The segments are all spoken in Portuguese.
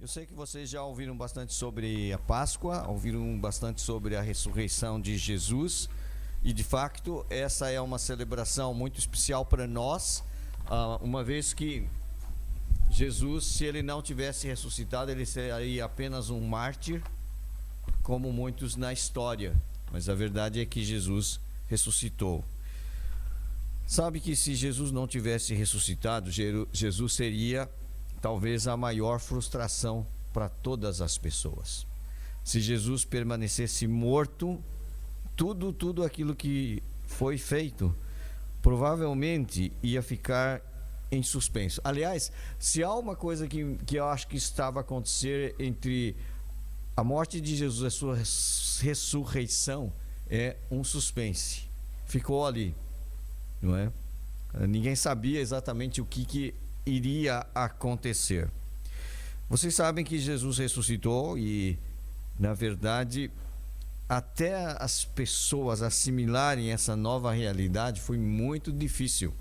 Eu sei que vocês já ouviram bastante sobre a Páscoa, ouviram bastante sobre a ressurreição de Jesus, e de fato essa é uma celebração muito especial para nós, uma vez que Jesus, se ele não tivesse ressuscitado, ele seria apenas um mártir, como muitos na história, mas a verdade é que Jesus ressuscitou. Sabe que se Jesus não tivesse ressuscitado, Jesus seria talvez a maior frustração para todas as pessoas. Se Jesus permanecesse morto, tudo aquilo que foi feito provavelmente ia ficar em suspenso. Aliás, se há uma coisa que eu acho que estava a acontecer entre a morte de Jesus e a sua ressurreição, é um suspense. Ficou ali, não é? Ninguém sabia exatamente o que iria acontecer. Vocês sabem que Jesus ressuscitou e, na verdade, até as pessoas assimilarem essa nova realidade foi muito difícil.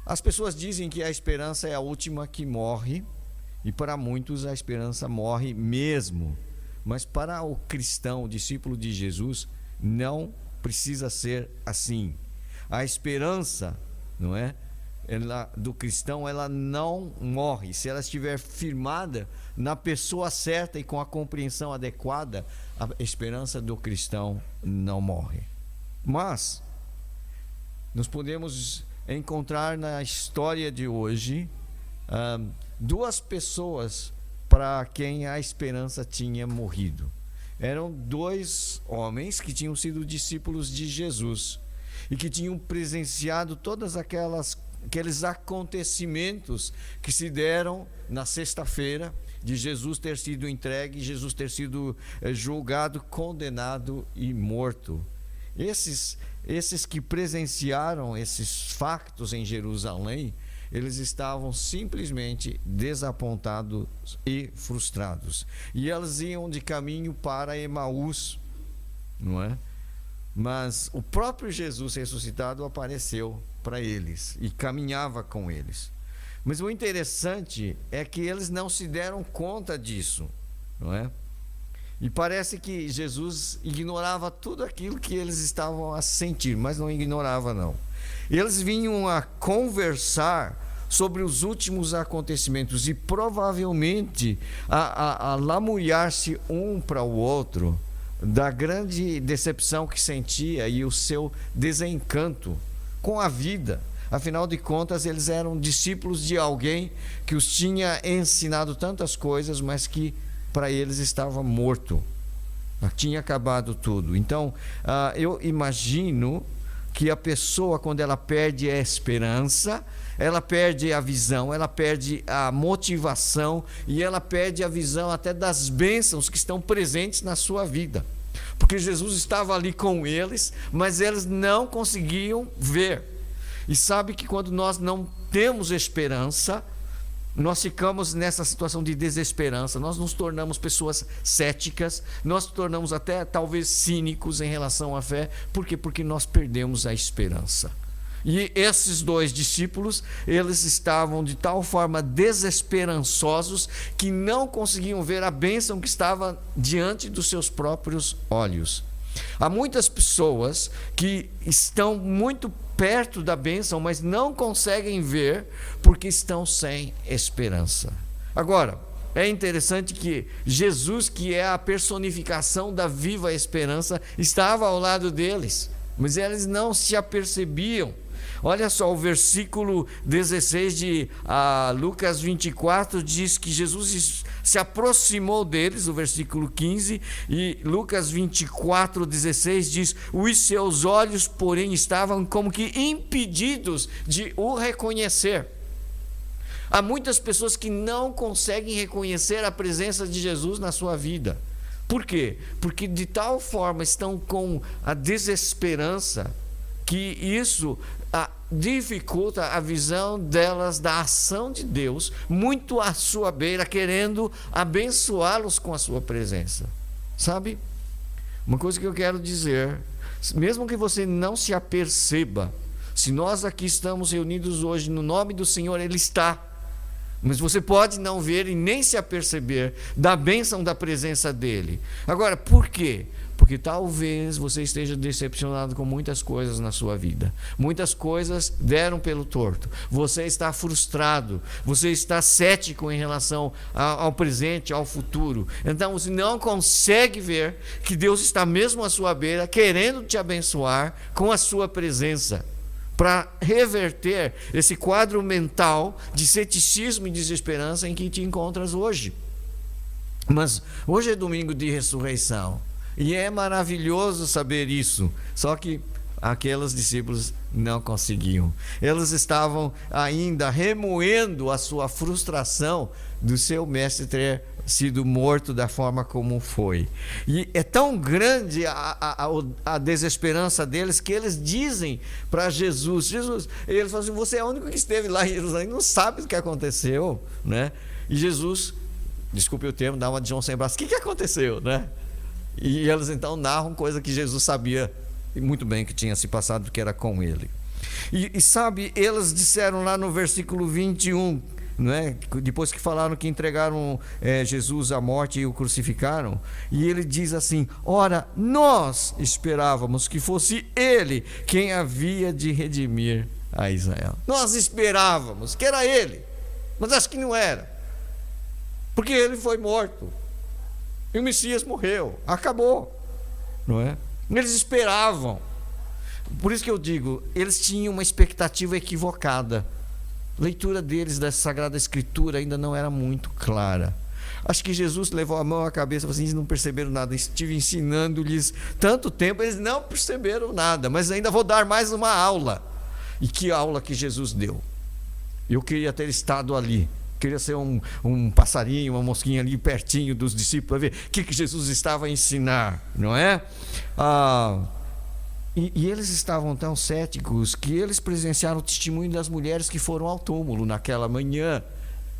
As pessoas dizem que a esperança é a última que morre, e para muitos a esperança morre mesmo. Mas para o cristão, o discípulo de Jesus, não precisa ser assim. A esperança, não é? Do cristão, ela não morre. Se ela estiver firmada na pessoa certa e com a compreensão adequada, a esperança do cristão não morre. Mas nós podemos encontrar na história de hoje duas pessoas para quem a esperança tinha morrido. Eram dois homens que tinham sido discípulos de Jesus e que tinham presenciado todas aqueles acontecimentos que se deram na sexta-feira, de Jesus ter sido entregue, Jesus ter sido julgado, condenado e morto. Esses que presenciaram esses factos em Jerusalém, eles estavam simplesmente desapontados e frustrados. E eles iam de caminho para Emaús, não é? Mas o próprio Jesus ressuscitado apareceu para eles e caminhava com eles. Mas o interessante é que eles não se deram conta disso, não é? E parece que Jesus ignorava tudo aquilo que eles estavam a sentir, mas não ignorava não. Eles vinham a conversar sobre os últimos acontecimentos e provavelmente a lamuriar-se um para o outro da grande decepção que sentia e o seu desencanto com a vida. Afinal de contas, eles eram discípulos de alguém que os tinha ensinado tantas coisas, mas que para eles estava morto. Tinha acabado tudo. Então, eu imagino que a pessoa, quando ela perde a esperança, ela perde a visão, ela perde a motivação e ela perde a visão até das bênçãos que estão presentes na sua vida. Porque Jesus estava ali com eles, mas eles não conseguiam ver. E sabe que quando nós não temos esperança, nós ficamos nessa situação de desesperança, nós nos tornamos pessoas céticas, nós nos tornamos até talvez cínicos em relação à fé. Por quê? Porque nós perdemos a esperança. E esses dois discípulos, eles estavam de tal forma desesperançosos que não conseguiam ver a bênção que estava diante dos seus próprios olhos. Há muitas pessoas que estão muito perto da bênção, mas não conseguem ver porque estão sem esperança. Agora, é interessante que Jesus, que é a personificação da viva esperança, estava ao lado deles, mas eles não se apercebiam. Olha só, o versículo 16 de Lucas 24 diz que Jesus se aproximou deles, o versículo 15, e Lucas 24, 16 diz: os seus olhos, porém, estavam como que impedidos de o reconhecer. Há muitas pessoas que não conseguem reconhecer a presença de Jesus na sua vida. Por quê? Porque de tal forma estão com a desesperança que isso dificulta a visão delas da ação de Deus, muito à sua beira, querendo abençoá-los com a sua presença. Sabe? Uma coisa que eu quero dizer, mesmo que você não se aperceba, se nós aqui estamos reunidos hoje no nome do Senhor, Ele está. Mas você pode não ver e nem se aperceber da bênção da presença dele. Agora, por quê? Porque talvez você esteja decepcionado com muitas coisas na sua vida. Muitas coisas deram pelo torto. Você está frustrado. Você está cético em relação ao presente, ao futuro. Então você não consegue ver que Deus está mesmo à sua beira, querendo te abençoar com a sua presença, para reverter esse quadro mental de ceticismo e desesperança em que te encontras hoje. Mas hoje é domingo de ressurreição. E é maravilhoso saber isso. Só que aqueles discípulos não conseguiam. Eles estavam ainda remoendo a sua frustração do seu mestre ter sido morto da forma como foi. E é tão grande a desesperança deles que eles dizem para Jesus, eles falam assim, você é o único que esteve lá em Jerusalém, não sabe o que aconteceu, né? E Jesus, desculpe o termo, dá uma de João sem braço, o que aconteceu, né? E eles então narram coisa que Jesus sabia muito bem que tinha se passado, que era com ele. E sabe, eles disseram lá no versículo 21, né, depois que falaram que entregaram Jesus à morte e o crucificaram, e ele diz assim, ora, nós esperávamos que fosse ele quem havia de redimir a Israel. Nós esperávamos que era ele, mas acho que não era, porque ele foi morto. E o Messias morreu, acabou, não é? Eles esperavam. Por isso que eu digo, eles tinham uma expectativa equivocada. A leitura deles da Sagrada Escritura ainda não era muito clara. Acho que Jesus levou a mão à cabeça e falou assim, eles não perceberam nada. Estive ensinando-lhes tanto tempo, eles não perceberam nada, mas ainda vou dar mais uma aula. E que aula que Jesus deu. Eu queria ter estado ali. Queria ser um passarinho, uma mosquinha ali pertinho dos discípulos, para ver o que Jesus estava a ensinar, não é? E eles estavam tão céticos que eles presenciaram o testemunho das mulheres que foram ao túmulo naquela manhã.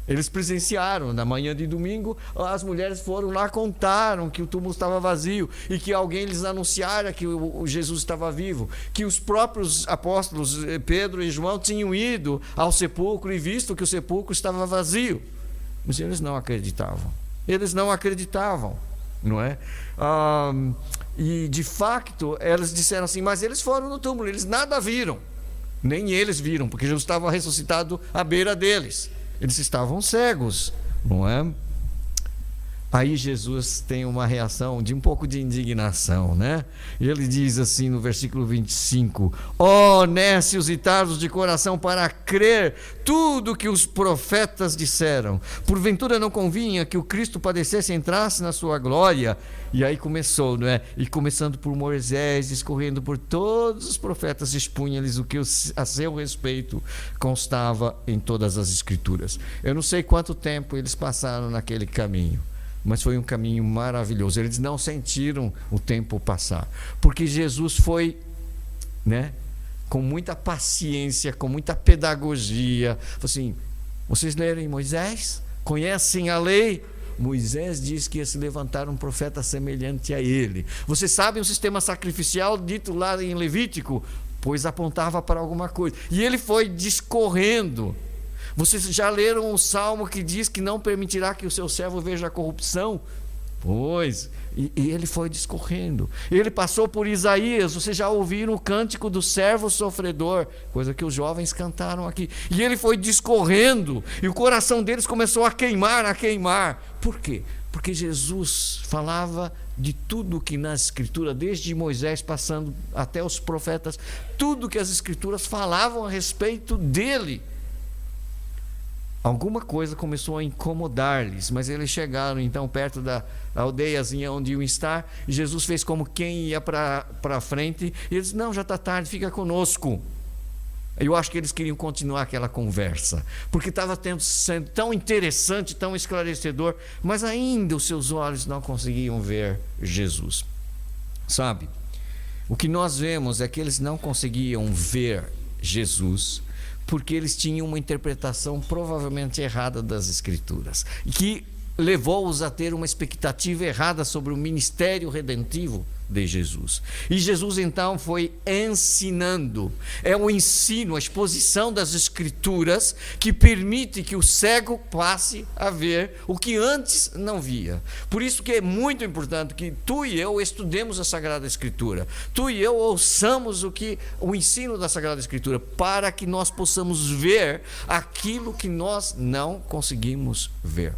Eles presenciaram, na manhã de domingo, as mulheres foram lá, contaram que o túmulo estava vazio e que alguém lhes anunciara que o Jesus estava vivo, que os próprios apóstolos Pedro e João tinham ido ao sepulcro e visto que o sepulcro estava vazio. Mas eles não acreditavam. Eles não acreditavam, não é? E de facto, eles disseram assim, mas eles foram no túmulo, eles nada viram. Nem eles viram, porque Jesus estava ressuscitado à beira deles. Eles estavam cegos, não é? Aí Jesus tem uma reação de um pouco de indignação, né? Ele diz assim no versículo 25: ó nécios e tardos de coração para crer tudo que os profetas disseram. Porventura não convinha que o Cristo padecesse e entrasse na sua glória? E aí começou, não é? E começando por Moisés, discorrendo por todos os profetas, expunha-lhes o que a seu respeito constava em todas as Escrituras. Eu não sei quanto tempo eles passaram naquele caminho, mas foi um caminho maravilhoso. Eles não sentiram o tempo passar, porque Jesus foi, né, com muita paciência, com muita pedagogia. Falou assim, vocês leram em Moisés? Conhecem a lei? Moisés diz que ia se levantar um profeta semelhante a ele. Vocês sabem o sistema sacrificial dito lá em Levítico? Pois apontava para alguma coisa. E ele foi discorrendo. Vocês já leram o salmo que diz que não permitirá que o seu servo veja a corrupção? Pois, e ele foi discorrendo. Ele passou por Isaías, vocês já ouviram o cântico do servo sofredor, coisa que os jovens cantaram aqui. E ele foi discorrendo, e o coração deles começou a queimar, a queimar. Por quê? Porque Jesus falava de tudo que na Escritura, desde Moisés passando até os profetas, tudo que as Escrituras falavam a respeito dele. Alguma coisa começou a incomodar-lhes, mas eles chegaram então perto da aldeiazinha onde iam estar, e Jesus fez como quem ia para frente, e eles, não, já está tarde, fica conosco. Eu acho que eles queriam continuar aquela conversa, porque estava sendo tão interessante, tão esclarecedor, mas ainda os seus olhos não conseguiam ver Jesus. Sabe, o que nós vemos é que eles não conseguiam ver Jesus, porque eles tinham uma interpretação provavelmente errada das Escrituras, e que levou-os a ter uma expectativa errada sobre o ministério redentivo de Jesus. E Jesus então foi ensinando. É o ensino, a exposição das Escrituras que permite que o cego passe a ver o que antes não via. Por isso que é muito importante que tu e eu estudemos a Sagrada Escritura. Tu e eu ouçamos o ensino da Sagrada Escritura, para que nós possamos ver aquilo que nós não conseguimos ver.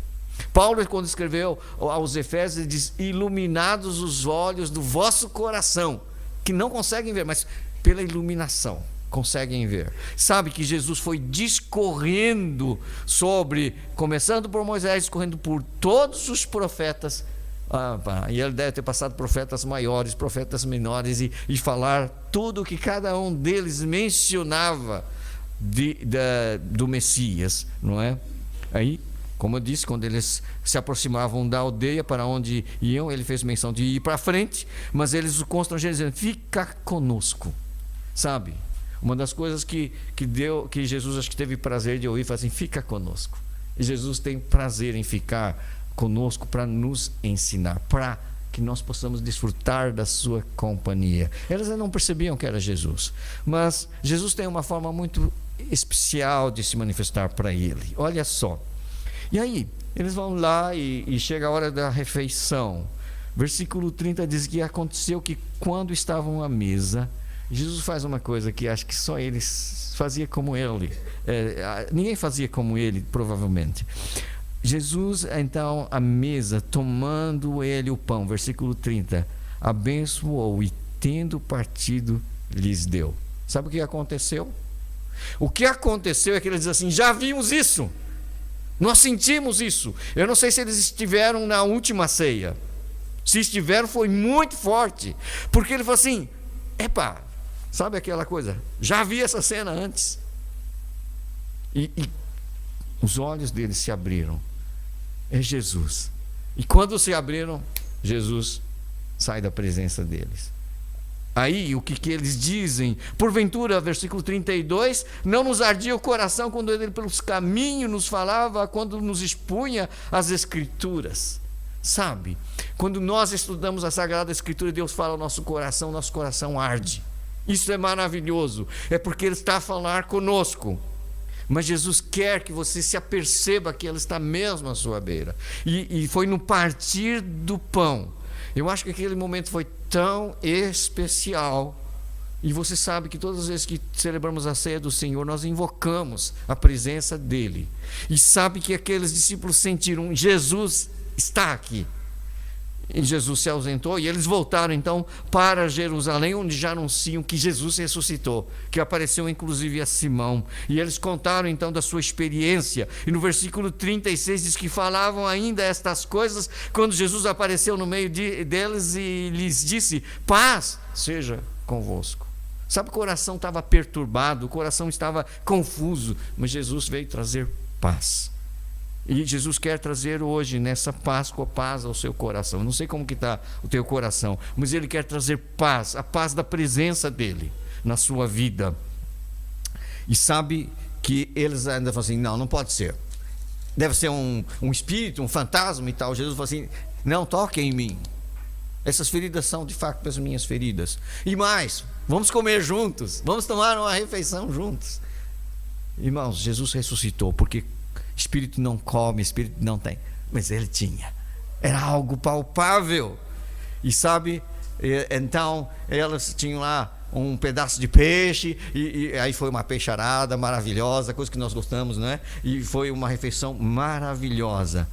Paulo, quando escreveu aos Efésios, ele diz: iluminados os olhos do vosso coração, que não conseguem ver, mas pela iluminação conseguem ver. Sabe que Jesus foi discorrendo sobre, começando por Moisés, discorrendo por todos os profetas, e ele deve ter passado profetas maiores, profetas menores, e falar tudo o que cada um deles mencionava do Messias, não é? Aí, como eu disse, quando eles se aproximavam da aldeia para onde iam, ele fez menção de ir para frente, mas eles o constrangeram dizendo: fica conosco. Sabe? Uma das coisas que Jesus acho que teve prazer de ouvir, foi assim: fica conosco. E Jesus tem prazer em ficar conosco para nos ensinar, para que nós possamos desfrutar da sua companhia. Eles não percebiam que era Jesus, mas Jesus tem uma forma muito especial de se manifestar para ele. Olha só. E aí, eles vão lá e chega a hora da refeição. Versículo 30 diz que aconteceu que quando estavam à mesa, Jesus faz uma coisa que acho que só eles fazia como ele. Ninguém fazia como ele, provavelmente. Jesus, então, à mesa, tomando ele o pão, versículo 30, abençoou e tendo partido, lhes deu. Sabe o que aconteceu? O que aconteceu é que eles dizem assim: já vimos isso. Nós sentimos isso. Eu não sei se eles estiveram na última ceia. Se estiveram, foi muito forte. Porque ele falou assim: epa, sabe aquela coisa? Já vi essa cena antes. E os olhos deles se abriram. É Jesus. E quando se abriram, Jesus sai da presença deles. Aí, o que eles dizem? Porventura, versículo 32, não nos ardia o coração quando ele pelos caminhos nos falava, quando nos expunha as Escrituras. Sabe? Quando nós estudamos a Sagrada Escritura, Deus fala ao nosso coração arde. Isso é maravilhoso. É porque Ele está a falar conosco. Mas Jesus quer que você se aperceba que Ele está mesmo à sua beira. E foi no partir do pão. Eu acho que aquele momento foi tão especial. E você sabe que todas as vezes que celebramos a ceia do Senhor, nós invocamos a presença dEle. E sabe que aqueles discípulos sentiram: Jesus está aqui. E Jesus se ausentou e eles voltaram então para Jerusalém, onde já anunciam que Jesus ressuscitou, que apareceu inclusive a Simão. E eles contaram então da sua experiência. E no versículo 36 diz que falavam ainda estas coisas quando Jesus apareceu no meio deles e lhes disse: paz seja convosco. Sabe, o coração estava perturbado, o coração estava confuso, mas Jesus veio trazer paz. E Jesus quer trazer hoje, nessa Páscoa, paz ao seu coração. Eu não sei como que está o teu coração, mas Ele quer trazer paz, a paz da presença dEle na sua vida. E sabe que eles ainda falam assim: não pode ser. Deve ser um espírito, um fantasma e tal. Jesus fala assim: não, toquem em mim. Essas feridas são de fato as minhas feridas. E mais, vamos comer juntos, vamos tomar uma refeição juntos. Irmãos, Jesus ressuscitou, porque espírito não come, espírito não tem, mas ele tinha, era algo palpável. E sabe, então elas tinham lá um pedaço de peixe, e aí foi uma peixarada maravilhosa, coisa que nós gostamos, não é? E foi uma refeição maravilhosa.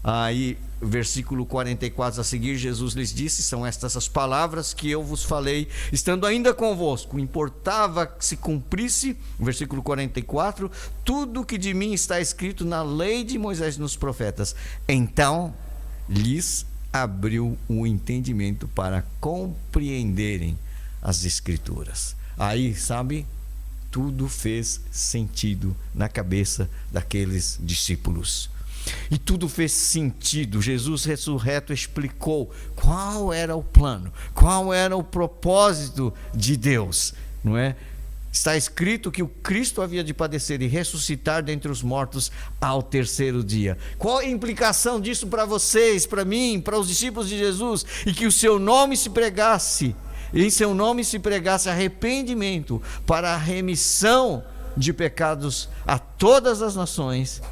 Aí, versículo 44 a seguir, Jesus lhes disse: são estas as palavras que eu vos falei, estando ainda convosco. Importava que se cumprisse, versículo 44, tudo que de mim está escrito na lei de Moisés e nos profetas. Então lhes abriu o entendimento para compreenderem as Escrituras. Aí, sabe, tudo fez sentido na cabeça daqueles discípulos. E tudo fez sentido. Jesus ressurreto explicou qual era o plano, qual era o propósito de Deus, não é? está escrito que o Cristo havia de padecer e ressuscitar dentre os mortos ao terceiro dia. Qual a implicação disso para vocês, para mim, para os discípulos de Jesus? E que o seu nome se pregasse, em seu nome se pregasse arrependimento para a remissão de pecados a todas as nações,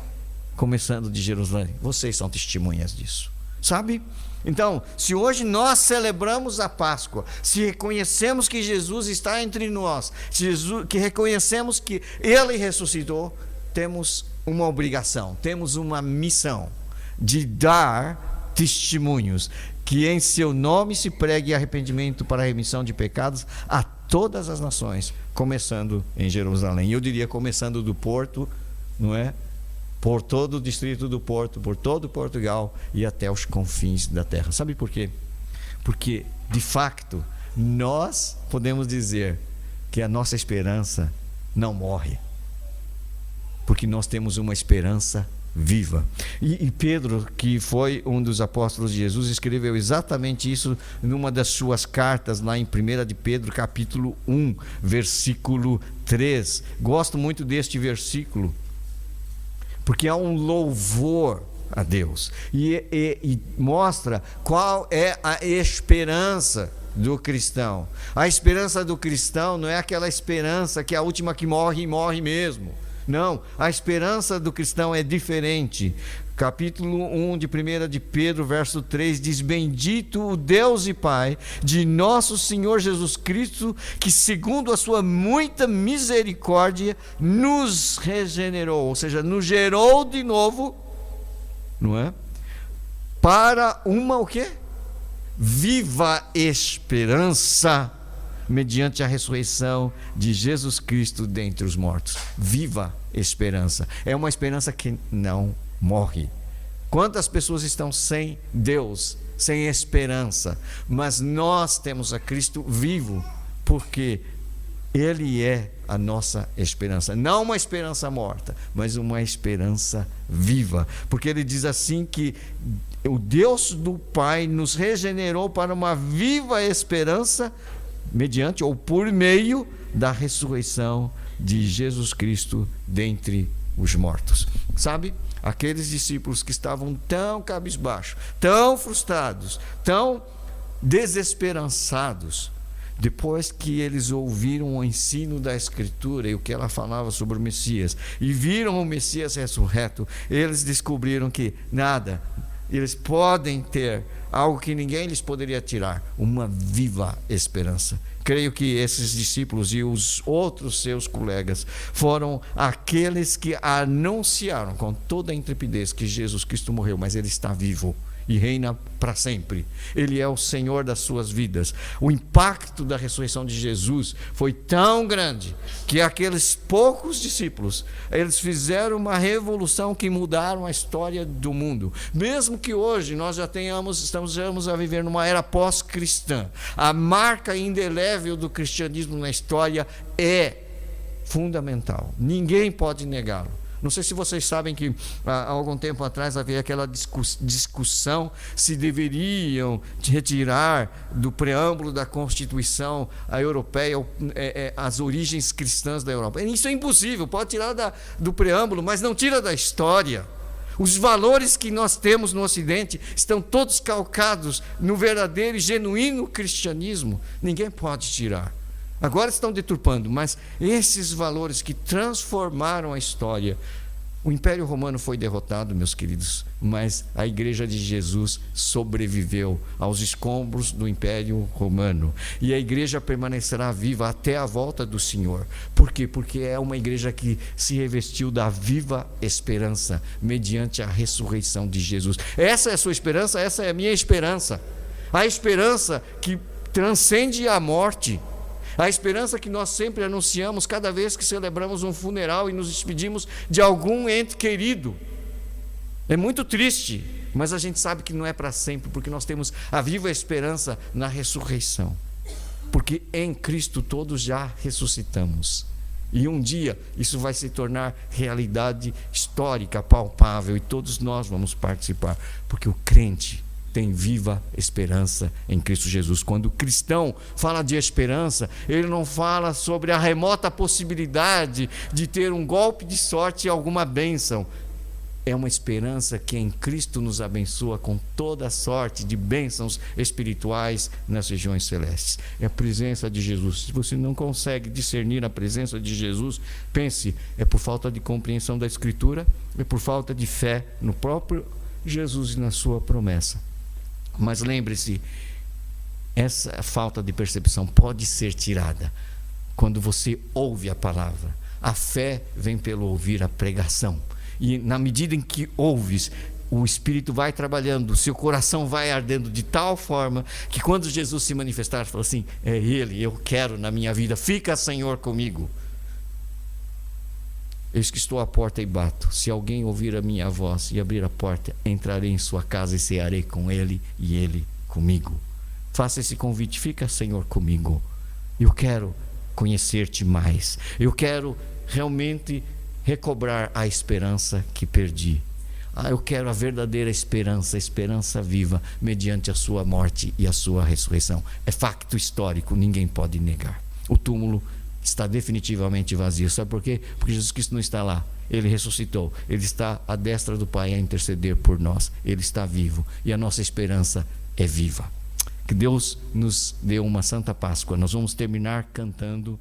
começando de Jerusalém. Vocês são testemunhas disso, sabe? Então, se hoje nós celebramos a Páscoa, se reconhecemos que Jesus está entre nós, que reconhecemos que Ele ressuscitou, temos uma obrigação, temos uma missão de dar testemunhos, que em seu nome se pregue arrependimento para a remissão de pecados a todas as nações, começando em Jerusalém. Eu diria começando do Porto, não é? Por todo o distrito do Porto, por todo Portugal e até os confins da terra. Sabe por quê? Porque, de facto, nós podemos dizer que a nossa esperança não morre, porque nós temos uma esperança viva. E Pedro, que foi um dos apóstolos de Jesus, escreveu exatamente isso numa das suas cartas, lá em 1 de Pedro, capítulo 1, versículo 3. Gosto muito deste versículo, porque há um louvor a Deus e mostra qual é a esperança do cristão. A esperança do cristão não é aquela esperança que é a última que morre e morre mesmo. Não, a esperança do cristão é diferente. Capítulo 1 de 1 de Pedro, verso 3, diz: bendito o Deus e Pai de nosso Senhor Jesus Cristo, que segundo a sua muita misericórdia nos regenerou, ou seja, nos gerou de novo, não é? Para uma o quê? Viva esperança, mediante a ressurreição de Jesus Cristo dentre os mortos. Viva esperança. É uma esperança que não morre. Quantas pessoas estão sem Deus, sem esperança, mas nós temos a Cristo vivo, porque Ele é a nossa esperança, não uma esperança morta, mas uma esperança viva, porque Ele diz assim que o Deus do Pai nos regenerou para uma viva esperança, mediante ou por meio da ressurreição de Jesus Cristo dentre os mortos. Sabe? Aqueles discípulos que estavam tão cabisbaixos, tão frustrados, tão desesperançados, depois que eles ouviram o ensino da Escritura e o que ela falava sobre o Messias, e viram o Messias ressurreto, eles descobriram que nada, eles podem ter algo que ninguém lhes poderia tirar, uma viva esperança. Creio que esses discípulos e os outros seus colegas foram aqueles que anunciaram com toda a intrepidez que Jesus Cristo morreu, mas Ele está vivo e reina para sempre. Ele é o Senhor das suas vidas. O impacto da ressurreição de Jesus foi tão grande que aqueles poucos discípulos, eles fizeram uma revolução que mudaram a história do mundo. Mesmo que hoje nós já estamos a viver numa era pós-cristã, a marca indelével do cristianismo na história é fundamental. Ninguém pode negá-lo. Não sei se vocês sabem que há algum tempo atrás havia aquela discussão se deveriam retirar do preâmbulo da Constituição europeia as origens cristãs da Europa. Isso é impossível, pode tirar do preâmbulo, mas não tira da história. Os valores que nós temos no Ocidente estão todos calcados no verdadeiro e genuíno cristianismo. Ninguém pode tirar. Agora estão deturpando, mas esses valores que transformaram a história. O Império Romano foi derrotado, meus queridos, mas a Igreja de Jesus sobreviveu aos escombros do Império Romano. E a Igreja permanecerá viva até a volta do Senhor. Por quê? Porque é uma igreja que se revestiu da viva esperança, mediante a ressurreição de Jesus. Essa é a sua esperança, essa é a minha esperança. A esperança que transcende a morte. A esperança que nós sempre anunciamos cada vez que celebramos um funeral e nos despedimos de algum ente querido. É muito triste, mas a gente sabe que não é para sempre, porque nós temos a viva esperança na ressurreição. Porque em Cristo todos já ressuscitamos. E um dia isso vai se tornar realidade histórica, palpável, e todos nós vamos participar, porque o crente tem viva esperança em Cristo Jesus. Quando o cristão fala de esperança, ele não fala sobre a remota possibilidade de ter um golpe de sorte e alguma bênção. É uma esperança que em Cristo nos abençoa com toda a sorte de bênçãos espirituais nas regiões celestes. É a presença de Jesus. Se você não consegue discernir a presença de Jesus, pense, é por falta de compreensão da Escritura, é por falta de fé no próprio Jesus e na sua promessa. Mas lembre-se, essa falta de percepção pode ser tirada quando você ouve a palavra. A fé vem pelo ouvir a pregação. E na medida em que ouves, o Espírito vai trabalhando, seu coração vai ardendo de tal forma que quando Jesus se manifestar, fala assim: é Ele, eu quero na minha vida, fica, Senhor, comigo. Eis que estou à porta e bato. Se alguém ouvir a minha voz e abrir a porta, entrarei em sua casa e cearei com ele e ele comigo. Faça esse convite: fica, Senhor, comigo. Eu quero conhecer-te mais. Eu quero realmente recobrar a esperança que perdi. Eu quero a verdadeira esperança, a esperança viva, mediante a sua morte e a sua ressurreição. É facto histórico, ninguém pode negar. O túmulo está definitivamente vazio. Sabe por quê? Porque Jesus Cristo não está lá. Ele ressuscitou. Ele está à destra do Pai a interceder por nós. Ele está vivo e a nossa esperança é viva. Que Deus nos dê uma Santa Páscoa. Nós vamos terminar cantando